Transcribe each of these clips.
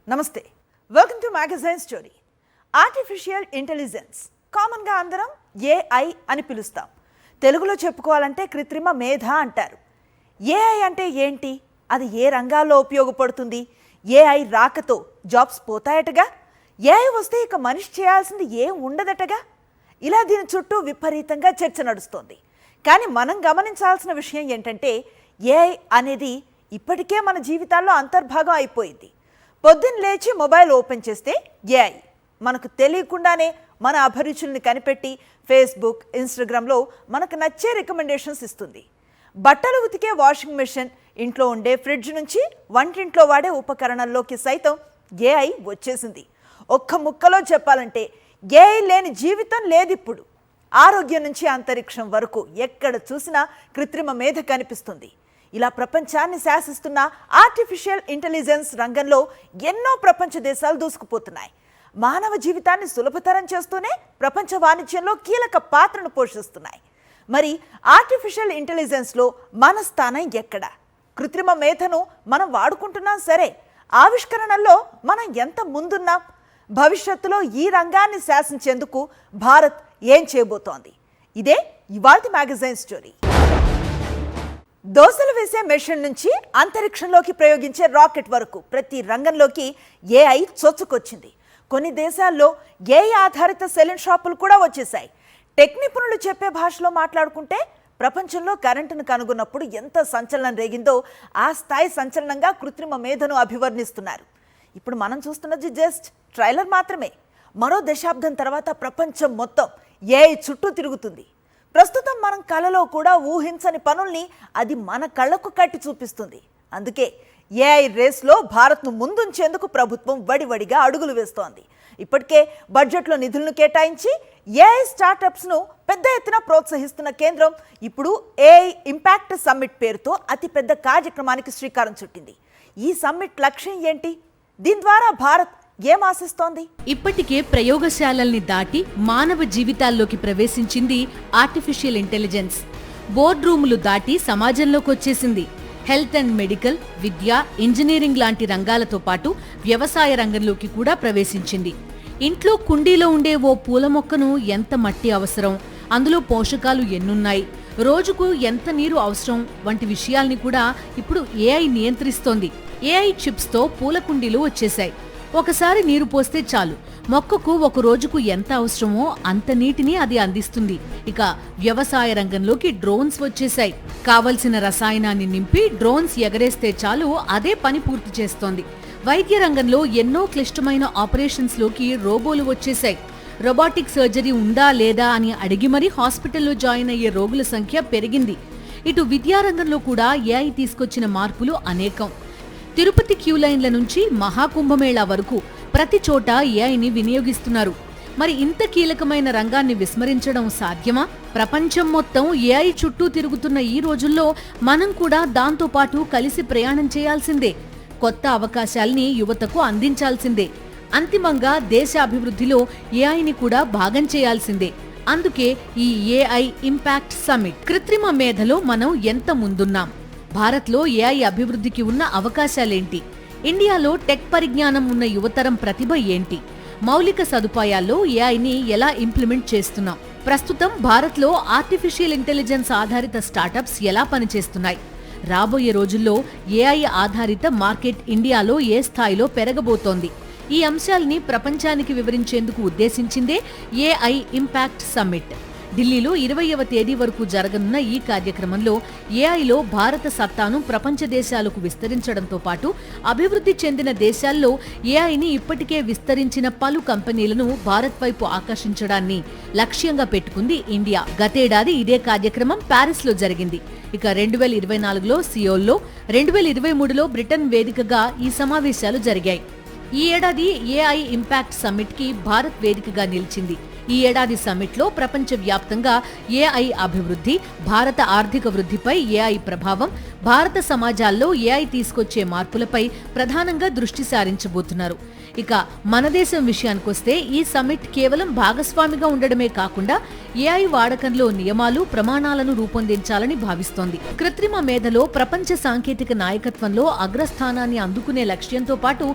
నమస్తే, welcome to magazine story. Artificial intelligence కామన్గా అందరం ఏఐ అని పిలుస్తాం. తెలుగులో చెప్పుకోవాలంటే కృత్రిమ మేధ అంటారు. ఏఐ అంటే ఏంటి? అది ఏ రంగాల్లో ఉపయోగపడుతుంది? ఏఐ రాకతో జాబ్స్ పోతాయటగా? ఏఐ వస్తే ఇక మనిషి చేయాల్సింది ఏం ఉండదటగా? ఇలా దీని చుట్టూ విపరీతంగా చర్చ నడుస్తోంది. కానీ మనం గమనించాల్సిన విషయం ఏంటంటే ఏఐ అనేది ఇప్పటికే మన జీవితాల్లో అంతర్భాగం అయిపోయింది. పొద్దున్న లేచి మొబైల్ ఓపెన్ చేస్తే ఏఐ మనకు తెలియకుండానే మన అభిరుచుల్ని కనిపెట్టి ఫేస్బుక్, ఇన్స్టాగ్రామ్లో మనకు నచ్చే రికమెండేషన్స్ ఇస్తుంది. బట్టలు ఉతికే వాషింగ్ మెషిన్, ఇంట్లో ఉండే ఫ్రిడ్జ్ నుంచి వంటింట్లో వాడే ఉపకరణాల్లోకి సైతం ఏఐ వచ్చేసింది. ఒక్క ముక్కలో చెప్పాలంటే ఏఐ లేని జీవితం లేదిప్పుడు. ఆరోగ్యం నుంచి అంతరిక్షం వరకు ఎక్కడ చూసినా కృత్రిమ మేధ కనిపిస్తుంది. ఇలా ప్రపంచాన్ని శాసిస్తున్న ఆర్టిఫిషియల్ ఇంటెలిజెన్స్ రంగంలో ఎన్నో ప్రపంచ దేశాలు దూసుకుపోతున్నాయి. మానవ జీవితాన్ని సులభతరం చేస్తూనే ప్రపంచ వాణిజ్యంలో కీలక పాత్రను పోషిస్తున్నాయి. మరి ఆర్టిఫిషియల్ ఇంటెలిజెన్స్లో మన స్థానం ఎక్కడ? కృత్రిమ మేధను మనం వాడుకుంటున్నాం సరే, ఆవిష్కరణల్లో మనం ఎంత ముందున్నాం? భవిష్యత్తులో ఈ రంగాన్ని శాసించేందుకు భారత్ ఏం చేయబోతోంది? ఇదే ఇవాల్టి మ్యాగజైన్ స్టోరీ. దోసలు వేసే మెషిన్ నుంచి అంతరిక్షంలోకి ప్రయోగించే రాకెట్ వరకు ప్రతి రంగంలోకి ఏఐ చొచ్చుకొచ్చింది. కొన్ని దేశాల్లో ఏఐ ఆధారిత సెలూన్ షాపులు కూడా వచ్చేసాయి. టెక్ నిపుణులు చెప్పే భాషలో మాట్లాడుకుంటే ప్రపంచంలో కరెంటును కనుగొన్నప్పుడు ఎంత సంచలనం రేగిందో ఆ స్థాయి సంచలనంగా కృత్రిమ మేధను అభివర్ణిస్తున్నారు. ఇప్పుడు మనం చూస్తున్నది జస్ట్ ట్రైలర్ మాత్రమే. మరో దశాబ్దం తర్వాత ప్రపంచం మొత్తం ఏఐ చుట్టూ తిరుగుతుంది. ప్రస్తుతం మనం కళలో కూడా ఊహించని పనుల్ని అది మన కళ్ళకు కట్టి చూపిస్తుంది. అందుకే ఏఐ రేస్లో భారత్ను ముందుంచేందుకు ప్రభుత్వం వడివడిగా అడుగులు వేస్తోంది. ఇప్పటికే బడ్జెట్లో నిధులను కేటాయించి ఏఐ స్టార్టప్స్ను పెద్ద ఎత్తున ప్రోత్సహిస్తున్న కేంద్రం ఇప్పుడు ఏఐ ఇంపాక్ట్ సమ్మిట్ పేరుతో అతిపెద్ద కార్యక్రమానికి శ్రీకారం చుట్టింది. ఈ సమ్మిట్ లక్ష్యం ఏంటి? దీని ద్వారా భారత్ ఏం ఆశిస్తోంది? ఇప్పటికే ప్రయోగశాలల్ని దాటి మానవ జీవితాల్లోకి ప్రవేశించింది ఆర్టిఫిషియల్ ఇంటెలిజెన్స్. బోర్డ్ రూములు దాటి సమాజంలోకి వచ్చేసింది. Health and medical, Vidya, engineering లాంటి రంగాలతో పాటు వ్యవసాయ రంగంలోకి కూడా ప్రవేశించింది. ఇంట్లో కుండీలో ఉండే ఓ పూల మొక్కను ఎంత మట్టి అవసరం, అందులో పోషకాలు ఎన్నున్నాయి, రోజుకు ఎంత నీరు అవసరం వంటి విషయాల్ని కూడా ఇప్పుడు ఏఐ నియంత్రిస్తోంది. ఏఐ చిప్స్తో పూల కుండీలు వచ్చేశాయి. ఒకసారి నీరు పోస్తే చాలు, మొక్కకు ఒక రోజుకు ఎంత అవసరమో అంత నీటిని అది అందిస్తుంది. ఇక వ్యవసాయ రంగంలోకి డ్రోన్స్ వచ్చేశాయి. కావలసిన రసాయనాన్ని నింపి డ్రోన్స్ ఎగరేస్తే చాలు, అదే పని పూర్తి చేస్తోంది. వైద్య రంగంలో ఎన్నో క్లిష్టమైన ఆపరేషన్స్ లోకి రోబోలు వచ్చేశాయి. రోబోటిక్ సర్జరీ ఉందా లేదా అని అడిగి మరీ హాస్పిటల్లో జాయిన్ అయ్యే రోగుల సంఖ్య పెరిగింది. ఇటు విద్యారంగంలో కూడా ఏఐ తీసుకొచ్చిన మార్పులు అనేకం. తిరుపతి క్యూ లైన్ల నుంచి మహాకుంభమేళా వరకు ప్రతి చోట ఏఐని వినియోగిస్తున్నారు. మరి ఇంత కీలకమైన రంగాన్ని విస్మరించడం సాధ్యమా? ప్రపంచం మొత్తం ఏఐ చుట్టూ తిరుగుతున్న ఈ రోజుల్లో మనం కూడా దాంతో పాటు కలిసి ప్రయాణం చేయాల్సిందే. కొత్త అవకాశాల్ని యువతకు అందించాల్సిందే. అంతిమంగా దేశ అభివృద్ధిలో ఏఐని కూడా భాగం చేయాల్సిందే. అందుకే ఈ ఏఐ ఇంపాక్ట్ సమ్మిట్. కృత్రిమ మేధలో మనం ఎంత ముందున్నాం? భారత్లో ఏఐ అభివృద్ధికి ఉన్న అవకాశాలేంటి? ఇండియాలో టెక్ పరిజ్ఞానం ఉన్న యువతరం ప్రతిభ ఏంటి? మౌలిక సదుపాయాల్లో ఏఐని ఎలా ఇంప్లిమెంట్ చేస్తున్నాం? ప్రస్తుతం భారత్లో ఆర్టిఫిషియల్ ఇంటెలిజెన్స్ ఆధారిత స్టార్టప్స్ ఎలా పనిచేస్తున్నాయి? రాబోయే రోజుల్లో ఏఐ ఆధారిత మార్కెట్ ఇండియాలో ఏ స్థాయిలో పెరగబోతోంది? ఈ అంశాల్ని ప్రపంచానికి వివరించేందుకు ఉద్దేశించిందే ఏఐ ఇంపాక్ట్ సమ్మిట్. ఢిల్లీలో 20వ తేదీ వరకు జరగనున్న ఈ కార్యక్రమంలో ఏఐలో భారత సత్తాను ప్రపంచ దేశాలకు విస్తరించడంతో పాటు అభివృద్ధి చెందిన దేశాల్లో ఏఐని ఇప్పటికే విస్తరించిన పలు కంపెనీలను భారత్ వైపు ఆకర్షించడాన్ని లక్ష్యంగా పెట్టుకుంది ఇండియా. గతేడాది ఇదే కార్యక్రమం ప్యారిస్లో జరిగింది. ఇక 2024లో సియోల్లో, 2023లో బ్రిటన్ వేదికగా ఈ సమావేశాలు జరిగాయి. ఈ ఏడాది ఏఐ ఇంపాక్ట్ సమ్మిట్కి భారత్ వేదికగా నిలిచింది. ఈ ఏడాది సమ్మిట్లో ప్రపంచవ్యాప్తంగా ఏఐ అభివృద్ధి, భారత ఆర్థిక వృద్ధిపై ఏఐ ప్రభావం, భారత సమాజాల్లో ఏఐ తీసుకొచ్చే మార్పులపై ప్రధానంగా దృష్టి సారించబోతున్నారు. ఇక మన దేశం విషయానికొస్తే ఈ సమ్మిట్ కేవలం భాగస్వామిగా ఉండడమే కాకుండా ఏఐ వాడకంలో నియమాలు, ప్రమాణాలను రూపొందించాలని భావిస్తోంది. కృత్రిమ మేధలో ప్రపంచ సాంకేతిక నాయకత్వంలో అగ్రస్థానాన్ని అందుకునే లక్ష్యంతో పాటు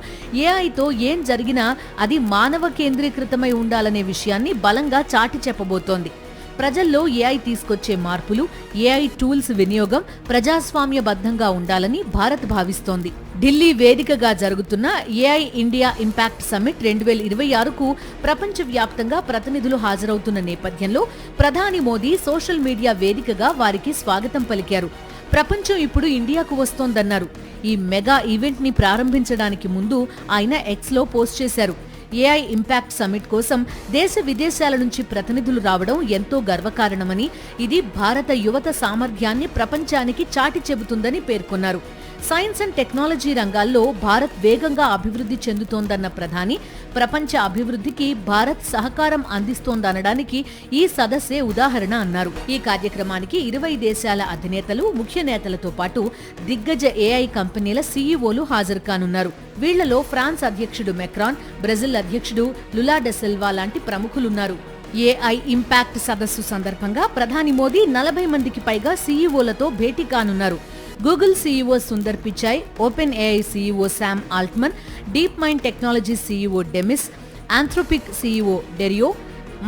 ఏఐతో ఏం జరిగినా అది మానవ కేంద్రీకృతమై ఉండాలనే విషయాన్ని బలంగా చాటి చెప్పబోతోంది. ప్రజల్లో ఏఐ తీసుకొచ్చే మార్పులు, ఏఐ టూల్స్ వినియోగం ప్రజాస్వామ్యబద్ధంగా ఉండాలని భారత్ భావిస్తోంది. ఢిల్లీ వేదికగా జరుగుతున్న ఏఐ ఇండియా ఇంపాక్ట్ సమ్మిట్ 2026కు ప్రపంచవ్యాప్తంగా ప్రతినిధులు హాజరవుతున్న నేపథ్యంలో ప్రధాని మోదీ సోషల్ మీడియా వేదికగా వారికి స్వాగతం పలికారు. ప్రపంచం ఇప్పుడు ఇండియాకు వస్తోందన్నారు. ఈ మెగా ఈవెంట్ ని ప్రారంభించడానికి ముందు ఆయన ఎక్స్లో పోస్ట్ చేశారు. ఏఐ ఇంపాక్ట్ సమ్మిట్ కోసం దేశ విదేశాల నుంచి ప్రతినిధులు రావడం ఎంతో గర్వకారణమని, ఇది భారత యువత సామర్థ్యాన్ని ప్రపంచానికి చాటి చెబుతుందని పేర్కొన్నారు. సైన్స్ అండ్ టెక్నాలజీ రంగాల్లో భారత్ వేగంగా అభివృద్ధి చెందుతోందన్న ప్రధాని, ప్రపంచ అభివృద్ధికి భారత్ సహకారం అందిస్తోందనడానికి ఈ సదస్సే ఉదాహరణ అన్నారు. ఈ కార్యక్రమానికి 20 దేశాల అధినేతలు, ముఖ్య నేతలతో పాటు దిగ్గజ ఏఐ కంపెనీల సీఈఓలు హాజరు కానున్నారు. వీళ్లలో ఫ్రాన్స్ అధ్యక్షుడు మెక్రాన్, బ్రెజిల్ అధ్యక్షుడు లులా డా సిల్వా లాంటి ప్రముఖులున్నారు. ఏఐ ఇంపాక్ట్ సదస్సు సందర్భంగా ప్రధాని మోదీ 40 మందికి పైగా సీఈఓలతో భేటీ కానున్నారు. Google CEO Sundar Pichai, OpenAI CEO Sam Altman, DeepMind technology CEO Demis, Anthropic CEO Dario,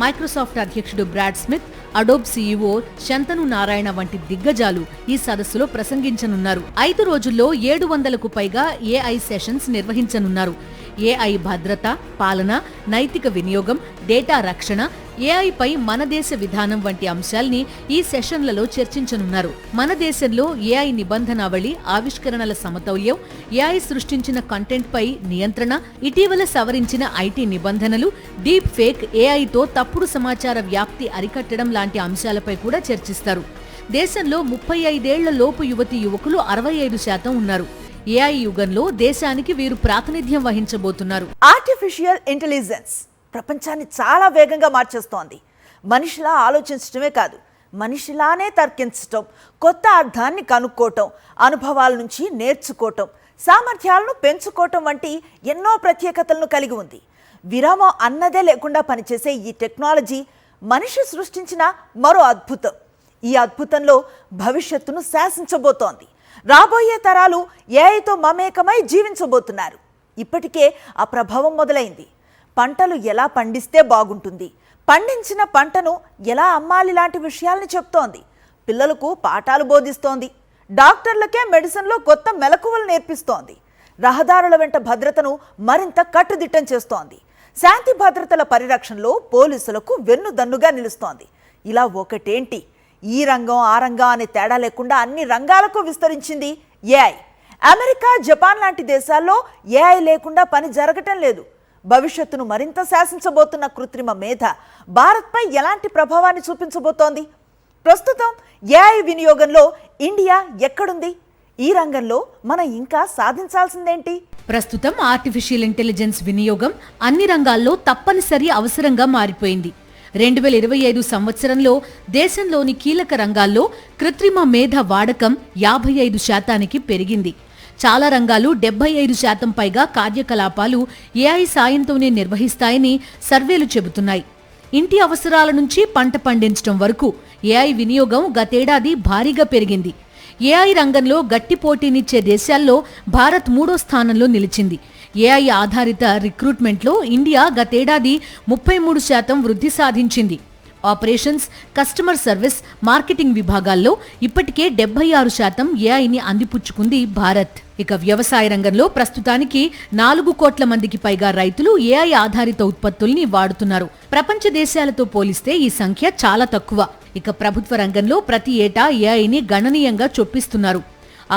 Microsoft అధ్యక్షుడు Brad Smith, Adobe CEO Shantanu Narayen వంటి దిగ్గజాలు ఈ సదస్సులో ప్రసంగించనున్నారు. 5 రోజుల్లో 700కు పైగా ఏఐ సెషన్స్ నిర్వహించనున్నారు. ఏఐ భద్రత, పాలన, నైతిక వినియోగం, డేటా రక్షణ, ఏఐపై మన దేశ విధానం వంటి అంశాల్ని ఈ సెషన్లలో చర్చించనున్నారు. మన దేశంలో ఏఐ నిబంధనావళి, ఆవిష్కరణల సమతౌల్యం, ఏఐ సృష్టించిన కంటెంట్పై నియంత్రణ, ఇటీవల సవరించిన ఐటీ నిబంధనలు, డీప్ ఫేక్, ఏఐతో తప్పుడు సమాచార వ్యాప్తి అరికట్టడం లాంటి అంశాలపై కూడా చర్చిస్తారు. దేశంలో 35 ఏళ్ల లోపు యువతీ యువకులు 65% ఉన్నారు. ఏఐ యుగంలో దేశానికి వీరు ప్రాతినిధ్యం వహించబోతున్నారు. ఆర్టిఫిషియల్ ఇంటెలిజెన్స్ ప్రపంచాన్ని చాలా వేగంగా మార్చేస్తోంది. మనిషిలా ఆలోచించడమే కాదు, మనిషిలానే తర్కించటం, కొత్త అర్థాన్ని కనుక్కోవటం, అనుభవాల నుంచి నేర్చుకోవటం, సామర్థ్యాలను పెంచుకోవటం వంటి ఎన్నో ప్రత్యేకతలను కలిగి ఉంది. విరామం అన్నదే లేకుండా పనిచేసే ఈ టెక్నాలజీ మనిషి సృష్టించిన మరో అద్భుతం. ఈ అద్భుతంలో భవిష్యత్తును శాసించబోతోంది. రాబోయే తరాలు ఏఐతో మమేకమై జీవించబోతున్నారు. ఇప్పటికే ఆ ప్రభావం మొదలైంది. పంటలు ఎలా పండిస్తే బాగుంటుంది, పండించిన పంటను ఎలా అమ్మాలి లాంటి విషయాల్ని చెప్తోంది. పిల్లలకు పాఠాలు బోధిస్తోంది. డాక్టర్లకే మెడిసిన్లో కొత్త మెలకువలు నేర్పిస్తోంది. రహదారుల వెంట భద్రతను మరింత కట్టుదిట్టం చేస్తోంది. శాంతి భద్రతల పరిరక్షణలో పోలీసులకు వెన్నుదన్నుగా నిలుస్తోంది. ఇలా ఒకటేంటి, ఈ రంగం ఆ రంగం అనే తేడా లేకుండా అన్ని రంగాలకు విస్తరించింది ఏఐ. అమెరికా, జపాన్ లాంటి దేశాల్లో ఏఐ లేకుండా పని జరగటం లేదు. భవిష్యత్తును మరింత శాసించబోతున్న కృత్రిమ మేధ భారత్పై ఎలాంటి ప్రభావాన్ని చూపించబోతోంది? ప్రస్తుతం ఏఐ వినియోగంలో ఇండియా ఎక్కడుంది? ఈ రంగంలో మనం ఇంకా సాధించాల్సిందేంటి? ప్రస్తుతం ఆర్టిఫిషియల్ ఇంటెలిజెన్స్ వినియోగం అన్ని రంగాల్లో తప్పనిసరి అవసరంగా మారిపోయింది. 2025 సంవత్సరంలో దేశంలోని కీలక రంగాల్లో కృత్రిమ మేధ వాడకం 55% పెరిగింది. చాలా రంగాలు 75% పైగా కార్యకలాపాలు ఏఐ సాయంతోనే నిర్వహిస్తాయని సర్వేలు చెబుతున్నాయి. ఇంటి అవసరాల నుంచి పంట పండించడం వరకు ఏఐ వినియోగం గతేడాది భారీగా పెరిగింది. ఏఐ రంగంలో గట్టి పోటీనిచ్చే దేశాల్లో భారత్ 3వ స్థానంలో నిలిచింది. ఏఐ ఆధారిత రిక్రూట్మెంట్లో ఇండియా గతేడాది 33% వృద్ధి సాధించింది. ఆపరేషన్స్, కస్టమర్ సర్వీస్, మార్కెటింగ్ విభాగాల్లో ఇప్పటికే 76% ఏఐని అందిపుచ్చుకుంది భారత్. ఇక వ్యవసాయ రంగంలో ప్రస్తుతానికి 4 కోట్ల మందికి పైగా రైతులు ఏఐ ఆధారిత ఉత్పత్తుల్ని వాడుతున్నారు. ప్రపంచ దేశాలతో పోలిస్తే ఈ సంఖ్య చాలా తక్కువ. ఇక ప్రభుత్వ రంగంలో ప్రతి ఏటా ఏఐని గణనీయంగా చొప్పిస్తున్నారు.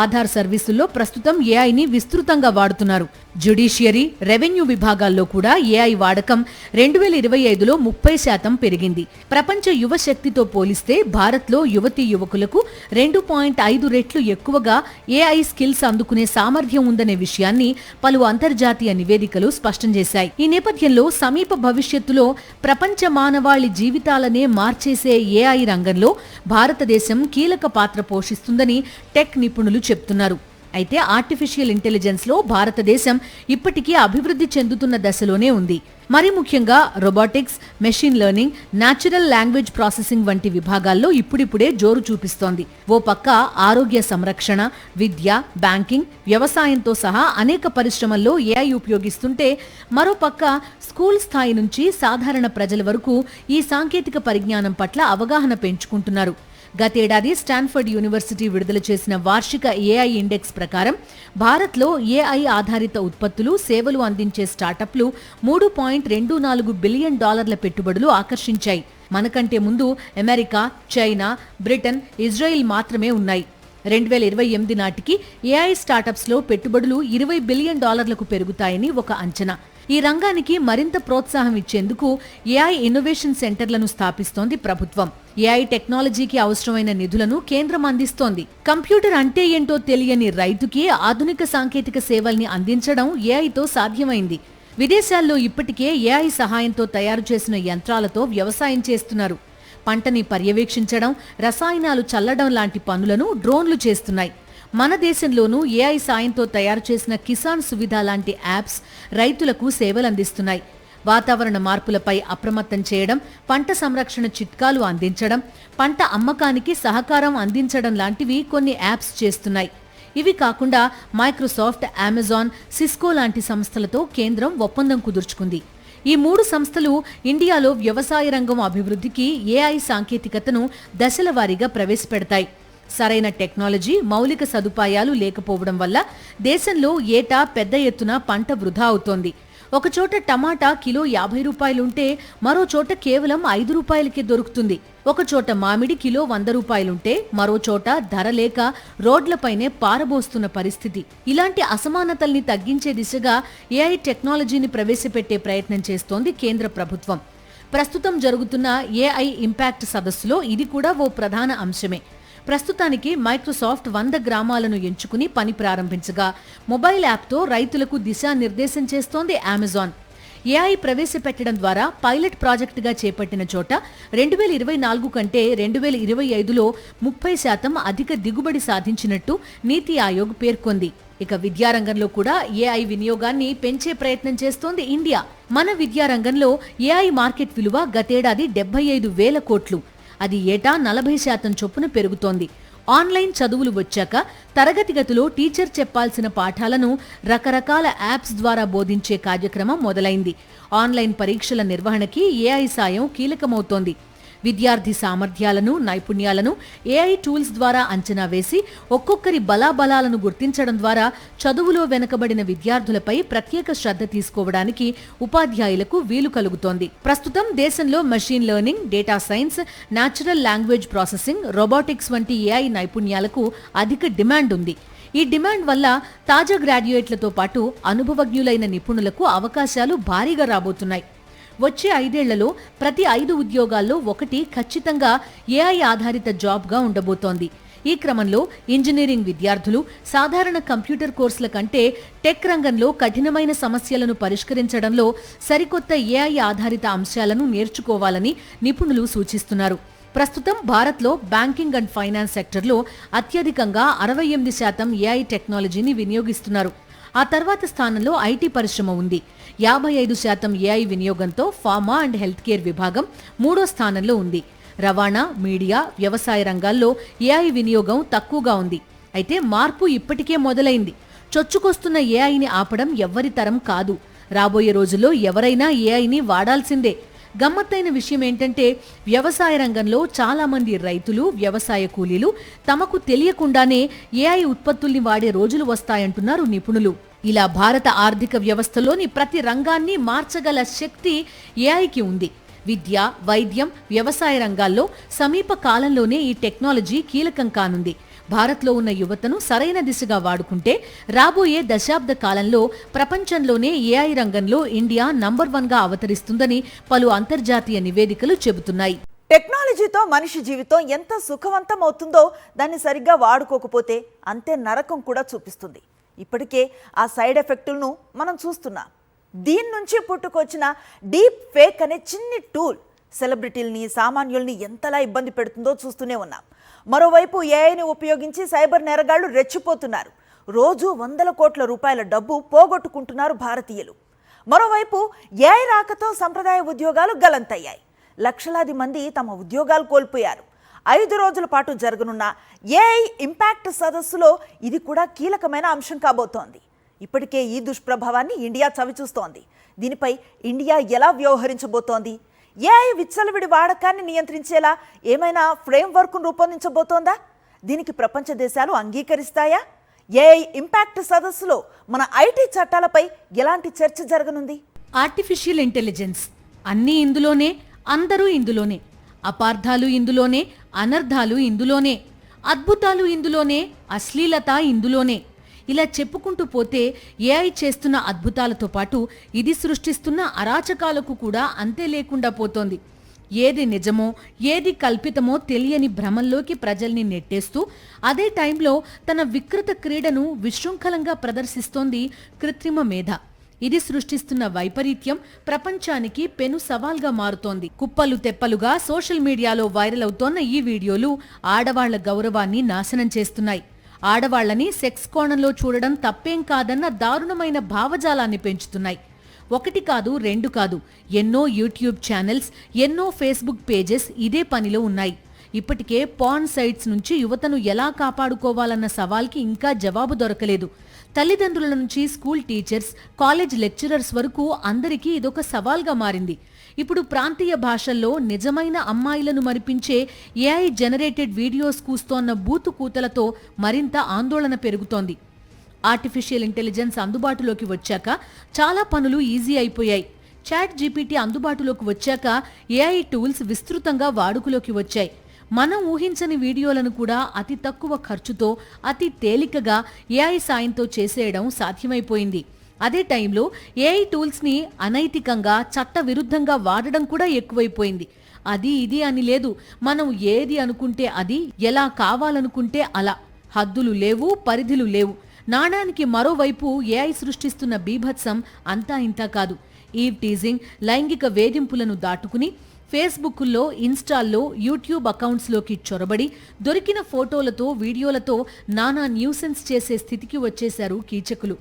ఆధార్ సర్వీసుల్లో ప్రస్తుతం ఏఐని విస్తృతంగా వాడుతున్నారు. జ్యుడిషియరీ, రెవెన్యూ విభాగాల్లో కూడా ఏఐ వాడకం 2025లో 30% పెరిగింది. ప్రపంచ యువ శక్తితో పోలిస్తే భారత్లో యువతీ యువకులకు 2.5 రెట్లు ఎక్కువగా ఏఐ స్కిల్స్ అందుకునే సామర్థ్యం ఉందనే విషయాన్ని పలు అంతర్జాతీయ నివేదికలు స్పష్టం చేశాయి. ఈ నేపథ్యంలో సమీప భవిష్యత్తులో ప్రపంచ మానవాళి జీవితాలనే మార్చేసే ఏఐ రంగంలో భారతదేశం కీలక పాత్ర పోషిస్తుందని టెక్ నిపుణులు చెప్తున్నారు. అయితే ఆర్టిఫిషియల్ ఇంటెలిజెన్స్లో భారతదేశం ఇప్పటికీ అభివృద్ధి చెందుతున్న దశలోనే ఉంది. మరి ముఖ్యంగా robotics, machine learning, natural language processing వంటి విభాగాల్లో ఇప్పుడిప్పుడే జోరు చూపిస్తోంది. ఓ పక్క ఆరోగ్య సంరక్షణ, విద్య, బ్యాంకింగ్, వ్యవసాయంతో సహా అనేక పరిశ్రమల్లో ఏఐ ఉపయోగిస్తుంటే, మరోపక్క స్కూల్ స్థాయి నుంచి సాధారణ ప్రజల వరకు ఈ సాంకేతిక పరిజ్ఞానం పట్ల అవగాహన పెంచుకుంటున్నారు. గతేడాది స్టాన్ఫర్డ్ యూనివర్సిటీ విడుదల చేసిన వార్షిక ఏఐ ఇండెక్స్ ప్రకారం భారత్లో ఏఐ ఆధారిత ఉత్పత్తులు, సేవలు అందించే స్టార్టప్లు $3.24 బిలియన్ పెట్టుబడులు ఆకర్షించాయి. మనకంటే ముందు అమెరికా, చైనా, బ్రిటన్, ఇజ్రాయిల్ మాత్రమే ఉన్నాయి. 2028 నాటికి ఏఐ స్టార్టప్స్లో పెట్టుబడులు $20 బిలియన్ పెరుగుతాయని ఒక అంచనా. ఈ రంగానికి మరింత ప్రోత్సాహం ఇచ్చేందుకు ఏఐ ఇన్నోవేషన్ సెంటర్లను స్థాపిస్తోంది ప్రభుత్వం. ఏఐ టెక్నాలజీకి అవసరమైన నిధులను కేంద్రం అందిస్తోంది. కంప్యూటర్ అంటే ఏంటో తెలియని రైతుకి ఆధునిక సాంకేతిక సేవల్ని అందించడం ఏఐతో సాధ్యమైంది. విదేశాల్లో ఇప్పటికే ఏఐ సహాయంతో తయారు చేసిన యంత్రాలతో వ్యవసాయం చేస్తున్నారు. పంటని పర్యవేక్షించడం, రసాయనాలు చల్లడం లాంటి పనులను డ్రోన్లు చేస్తున్నాయి. మన దేశంలోనూ ఏఐ సాయంతో తయారు చేసిన కిసాన్ సువిధ లాంటి యాప్స్ రైతులకు సేవలందిస్తున్నాయి. వాతావరణ మార్పులపై అప్రమత్తం చేయడం, పంట సంరక్షణ చిట్కాలు అందించడం, పంట అమ్మకానికి సహకారం అందించడం లాంటివి కొన్ని యాప్స్ చేస్తున్నాయి. ఇవి కాకుండా మైక్రోసాఫ్ట్, అమెజాన్, సిస్కో లాంటి సంస్థలతో కేంద్రం ఒప్పందం కుదుర్చుకుంది. ఈ 3 సంస్థలు ఇండియాలో వ్యవసాయ రంగం అభివృద్ధికి ఏఐ సాంకేతికతను దశల వారీగా ప్రవేశపెడతాయి. సరైన టెక్నాలజీ, మౌలిక సదుపాయాలు లేకపోవడం వల్ల దేశంలో ఏటా పెద్ద ఎత్తున పంట వృధా అవుతోంది. ఒకచోట టమాటా కిలో ₹50 మరో చోట కేవలం ₹5కే దొరుకుతుంది. ఒకచోట మామిడి కిలో ₹100 మరో చోట ధర లేక రోడ్లపైనే పారబోస్తున్న పరిస్థితి. ఇలాంటి అసమానతల్ని తగ్గించే దిశగా ఏఐ టెక్నాలజీని ప్రవేశపెట్టే ప్రయత్నం చేస్తోంది కేంద్ర ప్రభుత్వం. ప్రస్తుతం జరుగుతున్న ఏఐ ఇంపాక్ట్ సదస్సులో ఇది కూడా ఓ ప్రధాన అంశమే. ప్రస్తుతానికి మైక్రోసాఫ్ట్ 100 గ్రామాలను ఎంచుకుని పని ప్రారంభించగా, మొబైల్ యాప్తో రైతులకు దిశానిర్దేశం చేస్తోంది అమెజాన్. ఏఐ ప్రవేశపెట్టడం ద్వారా పైలట్ ప్రాజెక్టుగా చేపట్టిన చోట 2024 కంటే 2025లో 30% అధిక దిగుబడి సాధించినట్టు నీతి ఆయోగ్ పేర్కొంది. ఇక విద్యారంగంలో కూడా ఏఐ వినియోగాన్ని పెంచే ప్రయత్నం చేస్తోంది ఇండియా. మన విద్యారంగంలో ఏఐ మార్కెట్ విలువ గతేడాది 75,000 కోట్లు. అది ఏటా 40% చొప్పున పెరుగుతోంది. ఆన్లైన్ చదువులు వచ్చాక తరగతి గదిలో టీచర్ చెప్పాల్సిన పాఠాలను రకరకాల యాప్స్ ద్వారా బోధించే కార్యక్రమం మొదలైంది. ఆన్లైన్ పరీక్షల నిర్వహణకి ఏఐ సాయం కీలకమవుతోంది. విద్యార్థి సామర్థ్యాలను, నైపుణ్యాలను ఏఐ టూల్స్ ద్వారా అంచనా వేసి ఒక్కొక్కరి బలాబలాలను గుర్తించడం ద్వారా చదువులో వెనుకబడిన విద్యార్థులపై ప్రత్యేక శ్రద్ధ తీసుకోవడానికి ఉపాధ్యాయులకు వీలు కలుగుతోంది. ప్రస్తుతం దేశంలో machine learning, data science, natural language processing, robotics వంటి ఏఐ నైపుణ్యాలకు అధిక డిమాండ్ ఉంది. ఈ డిమాండ్ వల్ల తాజా గ్రాడ్యుయేట్లతో పాటు అనుభవజ్ఞులైన నిపుణులకు అవకాశాలు భారీగా రాబోతున్నాయి. వచ్చే 5 ఏళ్లలో ప్రతి 5 ఉద్యోగాల్లో 1 ఖచ్చితంగా ఏఐ ఆధారిత జాబ్గా ఉండబోతోంది. ఈ క్రమంలో ఇంజనీరింగ్ విద్యార్థులు సాధారణ కంప్యూటర్ కోర్సుల కంటే టెక్ రంగంలో కఠినమైన సమస్యలను పరిష్కరించడంలో సరికొత్త ఏఐ ఆధారిత అంశాలను నేర్చుకోవాలని నిపుణులు సూచిస్తున్నారు. ప్రస్తుతం భారత్లో బ్యాంకింగ్ అండ్ ఫైనాన్స్ సెక్టర్లో అత్యధికంగా 68% ఏఐ టెక్నాలజీని వినియోగిస్తున్నారు. ఆ తర్వాత స్థానంలో ఐటీ పరిశ్రమ ఉంది. 55% ఏఐ వినియోగంతో ఫార్మా అండ్ హెల్త్ కేర్ విభాగం 3వ స్థానంలో ఉంది. రవాణా, మీడియా, వ్యవసాయ రంగాల్లో ఏఐ వినియోగం తక్కువగా ఉంది. అయితే మార్పు ఇప్పటికే మొదలైంది. చొచ్చుకొస్తున్న ఏఐని ఆపడం ఎవ్వరి తరం కాదు. రాబోయే రోజుల్లో ఎవరైనా ఏఐని వాడాల్సిందే. గమ్మత్తైన విషయం ఏంటంటే, వ్యవసాయ రంగంలో చాలా మంది రైతులు, వ్యవసాయ కూలీలు తమకు తెలియకుండానే ఏఐ ఉత్పత్తుల్ని వాడే రోజులు వస్తాయంటున్నారు నిపుణులు. ఇలా భారత ఆర్థిక వ్యవస్థలోని ప్రతి రంగాన్ని మార్చగల శక్తి ఏఐకి ఉంది. విద్య, వైద్యం, వ్యవసాయ రంగాల్లో సమీప కాలంలోనే ఈ టెక్నాలజీ కీలకం కానుంది. భారత్లో ఉన్న యువతను సరైన దిశగా వాడుకుంటే రాబోయే దశాబ్ద కాలంలో ప్రపంచంలోనే ఏఐ రంగంలో ఇండియా నంబర్ 1గా అవతరిస్తుందని పలు అంతర్జాతీయ నివేదికలు చెబుతున్నాయి. టెక్నాలజీతో మనిషి జీవితం ఎంత సుఖవంతం అవుతుందో దాన్ని సరిగ్గా వాడుకోకపోతే అంతే నరకం కూడా చూపిస్తుంది. ఇప్పటికే ఆ సైడ్ ఎఫెక్టులను మనం చూస్తున్నాం. దీని నుంచి పుట్టుకొచ్చిన డీప్ ఫేక్ అనే చిన్ని టూల్ సెలబ్రిటీల్ని, సామాన్యుల్ని ఎంతలా ఇబ్బంది పెడుతుందో చూస్తూనే ఉన్నాం. మరోవైపు ఏఐని ఉపయోగించి సైబర్ నేరగాళ్లు రెచ్చిపోతున్నారు. రోజు 100 కోట్ల రూపాయల డబ్బు పోగొట్టుకుంటున్నారు భారతీయులు. మరోవైపు ఏఐ రాకతో సంప్రదాయ ఉద్యోగాలు గల్లంతయ్యాయి. లక్షలాది మంది తమ ఉద్యోగాలు కోల్పోయారు. 5 రోజుల పాటు జరగనున్న ఏఐ ఇంపాక్ట్ సదస్సులో ఇది కూడా కీలకమైన అంశం కాబోతోంది. ఇప్పటికే ఈ దుష్ప్రభావాన్ని ఇండియా చవిచూస్తోంది. దీనిపై ఇండియా ఎలా వ్యవహరించబోతోంది? ఏఐ విచ్చలవిడి వాడకాన్ని నియంత్రించేలా ఏమైనా ఫ్రేమ్వర్క్ను రూపొందించబోతోందా? దీనికి ప్రపంచ దేశాలు అంగీకరిస్తాయా? ఏఐ ఇంపాక్ట్ సదస్సులో మన ఐటీ చట్టాలపై ఎలాంటి చర్చ జరగనుంది? ఆర్టిఫిషియల్ ఇంటెలిజెన్స్ అన్నీ ఇందులోనే, అందరూ ఇందులోనే. అపార్థాలు ఇందులోనే, అనర్థాలు ఇందులోనే, అద్భుతాలు ఇందులోనే, అశ్లీలత ఇందులోనే. ఇలా చెప్పుకుంటూ పోతే ఏఐ చేస్తున్న అద్భుతాలతో పాటు ఇది సృష్టిస్తున్న అరాచకాలకు కూడా అంతే లేకుండా పోతోంది. ఏది నిజమో ఏది కల్పితమో తెలియని భ్రమంలోకి ప్రజల్ని నెట్టేస్తూ అదే టైంలో తన వికృత క్రీడను విశృంఖలంగా ప్రదర్శిస్తోంది కృత్రిమ మేధ. ఇది సృష్టిస్తున్న వైపరీత్యం ప్రపంచానికి పెను సవాల్గా మారుతోంది. కుప్పలు తెప్పలుగా సోషల్ మీడియాలో వైరల్ అవుతోన్న ఈ వీడియోలు ఆడవాళ్ల గౌరవాన్ని నాశనం చేస్తున్నాయి. ఆడవాళ్లని సెక్స్ కోణంలో చూడడం తప్పేం కాదన్న దారుణమైన భావజాలాన్ని పెంచుతున్నాయి. 1 కాదు 2 కాదు, ఎన్నో యూట్యూబ్ ఛానల్స్, ఎన్నో ఫేస్బుక్ పేజెస్ ఇదే పనిలో ఉన్నాయి. ఇప్పటికే పార్న్ సైట్స్ నుంచి యువతను ఎలా కాపాడుకోవాలన్న సవాల్కి ఇంకా జవాబు దొరకలేదు. తల్లిదండ్రుల నుంచి స్కూల్ టీచర్స్, కాలేజ్ లెక్చరర్స్ వరకు అందరికీ ఇదొక సవాల్గా మారింది. ఇప్పుడు ప్రాంతీయ భాషల్లో నిజమైన అమ్మాయిలను మరిపించే ఏఐ జనరేటెడ్ వీడియోస్ కూస్తోన్న బూతు కూతలతో మరింత ఆందోళన పెరుగుతోంది. ఆర్టిఫిషియల్ ఇంటెలిజెన్స్ అందుబాటులోకి వచ్చాక చాలా పనులు ఈజీ అయిపోయాయి. చాట్ జీపీటీ అందుబాటులోకి వచ్చాక ఏఐ టూల్స్ విస్తృతంగా వాడుకలోకి వచ్చాయి. మనం ఊహించని వీడియోలను కూడా అతి తక్కువ ఖర్చుతో, అతి తేలికగా ఏఐ సాయంతో చేసేయడం సాధ్యమైపోయింది. అదే టైంలో ఏఐ టూల్స్ని అనైతికంగా, చట్ట విరుద్ధంగా వాడడం కూడా ఎక్కువైపోయింది. అది ఇది అని లేదు, మనం ఏది అనుకుంటే అది, ఎలా కావాలనుకుంటే అలా. హద్దులు లేవు, పరిధులు లేవు. నాణానికి మరోవైపు ఏఐ సృష్టిస్తున్న బీభత్సం అంతా ఇంతా కాదు. ఈవ్ టీజింగ్, లైంగిక వేధింపులను దాటుకుని ఫేస్బుక్లో, ఇన్స్టాల్లో, యూట్యూబ్ అకౌంట్స్లోకి చొరబడి దొరికిన ఫోటోలతో, వీడియోలతో నానా న్యూసెన్స్ చేసే స్థితికి వచ్చేశారు కీచకులు.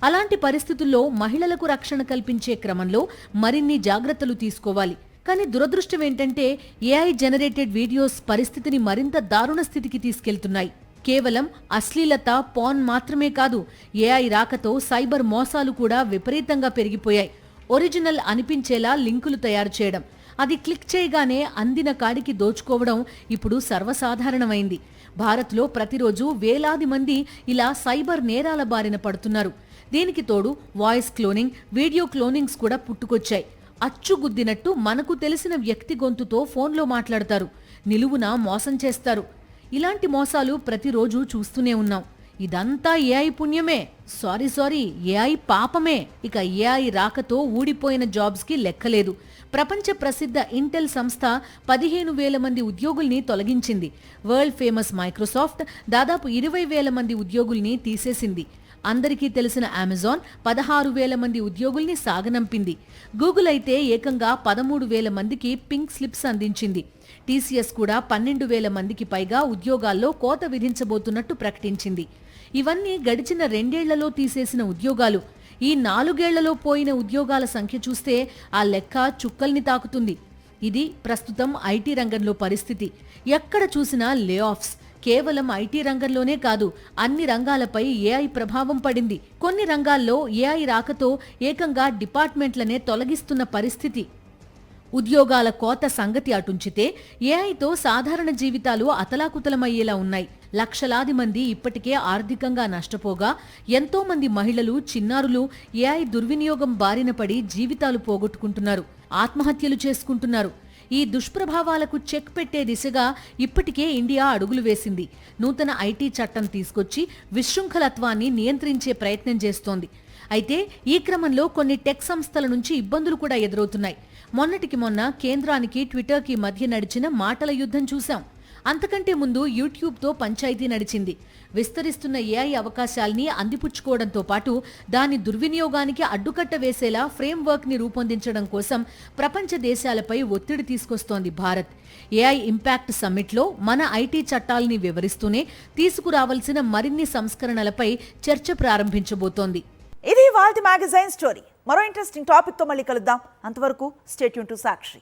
అలాంటి పరిస్థితుల్లో మహిళలకు రక్షణ కల్పించే క్రమంలో మరిన్ని జాగ్రత్తలు తీసుకోవాలి. కానీ దురదృష్టం ఏంటంటే ఏఐ జనరేటెడ్ వీడియోస్ పరిస్థితిని మరింత దారుణ స్థితికి తీసుకెళ్తున్నాయి. కేవలం అశ్లీలత, పార్న్ మాత్రమే కాదు, ఏఐ రాకతో సైబర్ మోసాలు కూడా విపరీతంగా పెరిగిపోయాయి. ఒరిజినల్ అనిపించేలా లింకులు తయారు చేయడం, అది క్లిక్ చేయగానే అందిన కాడికి దోచుకోవడం ఇప్పుడు సర్వసాధారణమైంది. భారత్లో ప్రతిరోజు వేలాది మంది ఇలా సైబర్ నేరాల బారిన పడుతున్నారు. దీనికి తోడు వాయిస్ క్లోనింగ్, వీడియో క్లోనింగ్స్ కూడా పుట్టుకొచ్చాయి. అచ్చుగుద్దినట్టు మనకు తెలిసిన వ్యక్తి గొంతుతో ఫోన్లో మాట్లాడతారు, నిలువున మోసం చేస్తారు. ఇలాంటి మోసాలు ప్రతిరోజు చూస్తూనే ఉన్నాం. ఇదంతా ఏఐ పుణ్యమే, సారీ ఏఐ పాపమే. ఇక ఏఐ రాకతో ఊడిపోయిన జాబ్స్కి లెక్కలేదు. ప్రపంచ ప్రసిద్ధ ఇంటెల్ సంస్థ 15,000 మంది ఉద్యోగుల్ని తొలగించింది. వరల్డ్ ఫేమస్ మైక్రోసాఫ్ట్ దాదాపు 20,000 మంది ఉద్యోగుల్ని తీసేసింది. అందరికీ తెలిసిన అమెజాన్ 16,000 మంది ఉద్యోగుల్ని సాగనంపింది. గూగుల్ అయితే ఏకంగా 13,000 మందికి పింక్ స్లిప్స్ అందించింది. టీసీఎస్ కూడా 12,000 మందికి పైగా ఉద్యోగాల్లో కోత విధించబోతున్నట్టు ప్రకటించింది. ఇవన్నీ గడిచిన 2 ఏళ్లలో తీసేసిన ఉద్యోగాలు. ఈ 4 ఏళ్లలో పోయిన ఉద్యోగాల సంఖ్య చూస్తే ఆ లెక్క చుక్కల్ని తాకుతుంది. ఇది ప్రస్తుతం ఐటీ రంగంలో పరిస్థితి. ఎక్కడ చూసినా లే ఆఫ్స్. కేవలం ఐటీ రంగంలోనే కాదు, అన్ని రంగాలపై ఏఐ ప్రభావం పడింది. కొన్ని రంగాల్లో ఏఐ రాకతో ఏకంగా డిపార్ట్మెంట్లనే తొలగిస్తున్న పరిస్థితి. ఉద్యోగాల కోత సంగతి అటుంచితే ఏఐతో సాధారణ జీవితాలు అతలాకుతలమయ్యేలా ఉన్నాయి. లక్షలాది మంది ఇప్పటికే ఆర్థికంగా నష్టపోగా ఎంతో మంది మహిళలు, చిన్నారులు ఏఐ దుర్వినియోగం బారిన పడి జీవితాలు పోగొట్టుకుంటున్నారు, ఆత్మహత్యలు చేసుకుంటున్నారు. ఈ దుష్ప్రభావాలకు చెక్ పెట్టే దిశగా ఇప్పటికే ఇండియా అడుగులు వేసింది. నూతన ఐటీ చట్టం తీసుకొచ్చి విశృంఖలత్వాన్ని నియంత్రించే ప్రయత్నం చేస్తోంది. అయితే ఈ క్రమంలో కొన్ని టెక్ సంస్థల నుంచి ఇబ్బందులు కూడా ఎదురవుతున్నాయి. మొన్నటికి మొన్న కేంద్రానికి, ట్విట్టర్కి మధ్య నడిచిన మాటల యుద్ధం చూశాం. అంతకంటే ముందు యూట్యూబ్తో పంచాయతీ నడిచింది. విస్తరిస్తున్న ఏఐ అవకాశాల్ని అందిపుచ్చుకోవడంతో పాటు దాని దుర్వినియోగానికి అడ్డుకట్ట వేసేలా ఫ్రేమ్వర్క్ ని రూపొందించడం కోసం ప్రపంచ దేశాలపై ఒత్తిడి తీసుకొస్తోంది భారత్. ఏఐ ఇంపాక్ట్ సమ్మిట్లో మన ఐటీ చట్టాల్ని వివరిస్తూనే తీసుకురావాల్సిన మరిన్ని సంస్కరణలపై చర్చ ప్రారంభించబోతోంది. ఇది వాళ్ళ మ్యాగజైన్ స్టోరీ. మరో ఇంట్రెస్టింగ్ టాపిక్ తో మళ్ళీ కలుద్దాం. అంతవరకు స్టే ట్యూన్ టు సాక్షి.